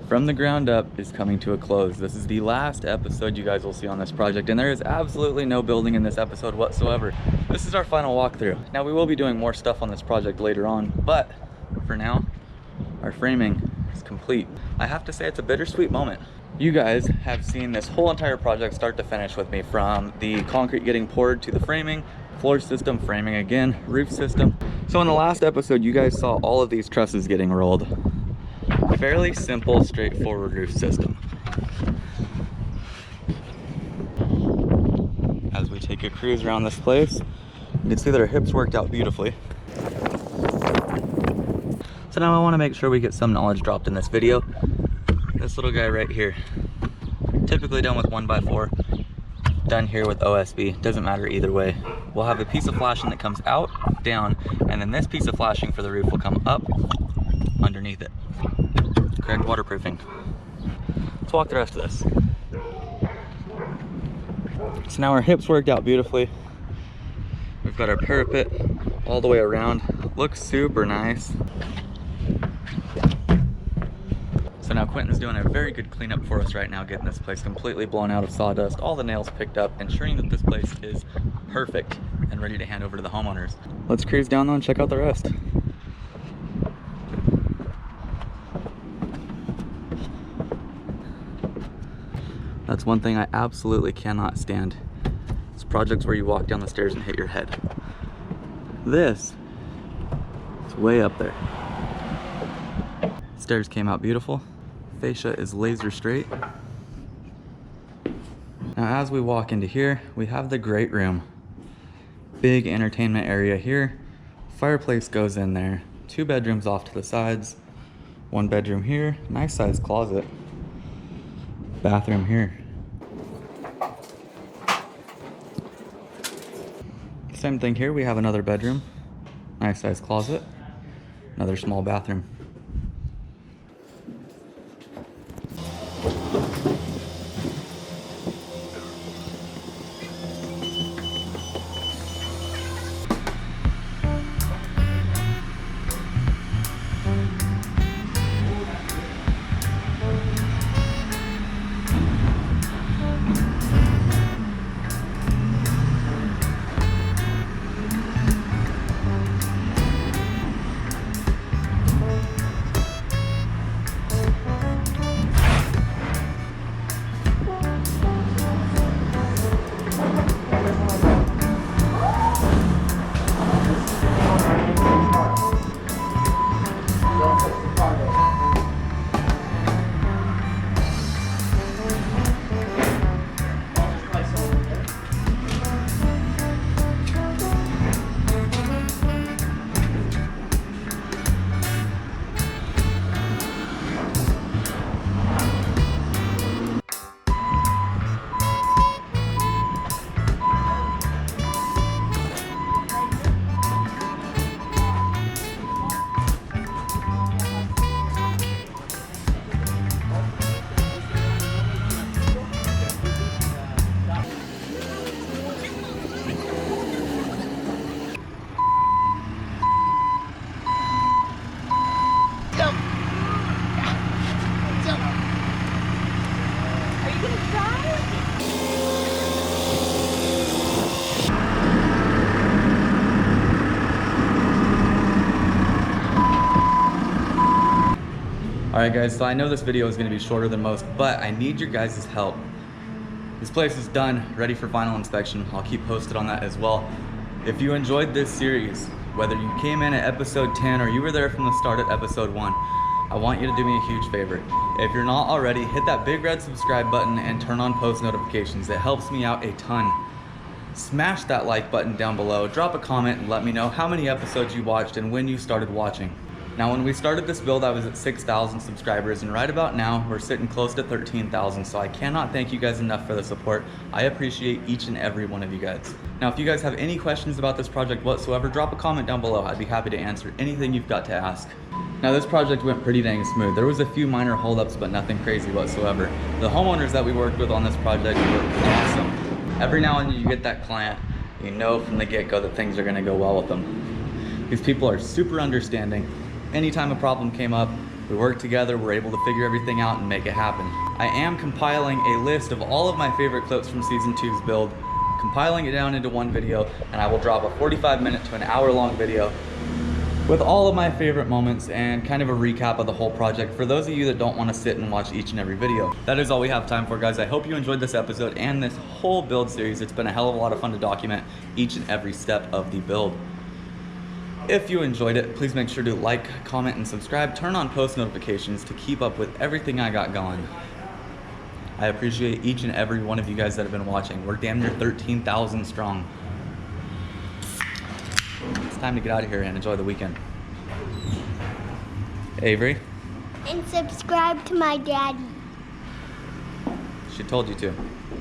from the ground up is coming to a close. This is the last episode you guys will see on this project, and there is absolutely no building in this episode whatsoever. This is our final walkthrough. Now we will be doing more stuff on this project later on, but for now, our framing is complete. I have to say it's a bittersweet moment. You guys have seen this whole entire project start to finish with me, from the concrete getting poured to the framing, floor system, framing again, roof system. So in the last episode, you guys saw all of these trusses getting rolled. Fairly simple, straightforward roof system. As we take a cruise around this place, you can see that our hips worked out beautifully. So now I want to make sure we get some knowledge dropped in this video. This little guy right here, typically done with 1x4, done here with OSB, doesn't matter either way. We'll have a piece of flashing that comes out, down, and then this piece of flashing for the roof will come up underneath it. Correct waterproofing. Let's walk the rest of this. So now our hips worked out beautifully. We've got our parapet all the way around. Looks super nice. So now Quentin's doing a very good cleanup for us right now, getting this place completely blown out of sawdust, all the nails picked up, ensuring that this place is perfect and ready to hand over to the homeowners. Let's cruise down though and check out the rest. That's one thing I absolutely cannot stand. It's projects where you walk down the stairs and hit your head. This is way up there. Stairs came out beautiful. Fascia is laser straight. Now as we walk into here, we have the great room. Big entertainment area here. Fireplace goes in there. 2 bedrooms off to the sides. 1 bedroom here. Nice sized closet. Bathroom here. Same thing here, we have another bedroom. Nice sized closet. Another small bathroom. Alright guys, so I know this video is going to be shorter than most, but I need your guys' help. This place is done, ready for final inspection. I'll keep posted on that as well. If you enjoyed this series, whether you came in at episode 10 or you were there from the start at episode 1, I want you to do me a huge favor. If you're not already, hit that big red subscribe button and turn on post notifications. It helps me out a ton. Smash that like button down below, drop a comment and let me know how many episodes you watched and when you started watching. Now when we started this build, I was at 6,000 subscribers, and right about now, we're sitting close to 13,000, so I cannot thank you guys enough for the support. I appreciate each and every one of you guys. Now if you guys have any questions about this project whatsoever, drop a comment down below. I'd be happy to answer anything you've got to ask. Now this project went pretty dang smooth. There was a few minor holdups, but nothing crazy whatsoever. The homeowners that we worked with on this project were awesome. Every now and then you get that client, you know from the get-go that things are gonna go well with them. These people are super understanding. Anytime a problem came up, We work together, we're able to figure everything out and make it happen. I am compiling a list of all of my favorite clips from Season 2's build, compiling it down into one video, and I will drop a 45-minute to an hour-long video with all of my favorite moments and kind of a recap of the whole project for those of you that don't want to sit and watch each and every video. That is all we have time for, guys. I hope you enjoyed this episode and this whole build series. It's been a hell of a lot of fun to document each and every step of the build. If you enjoyed it, please make sure to like, comment, and subscribe. Turn on post notifications to keep up with everything I got going. I appreciate each and every one of you guys that have been watching. We're damn near 13,000 strong. It's time to get out of here and enjoy the weekend. Avery? And subscribe to my daddy. She told you to.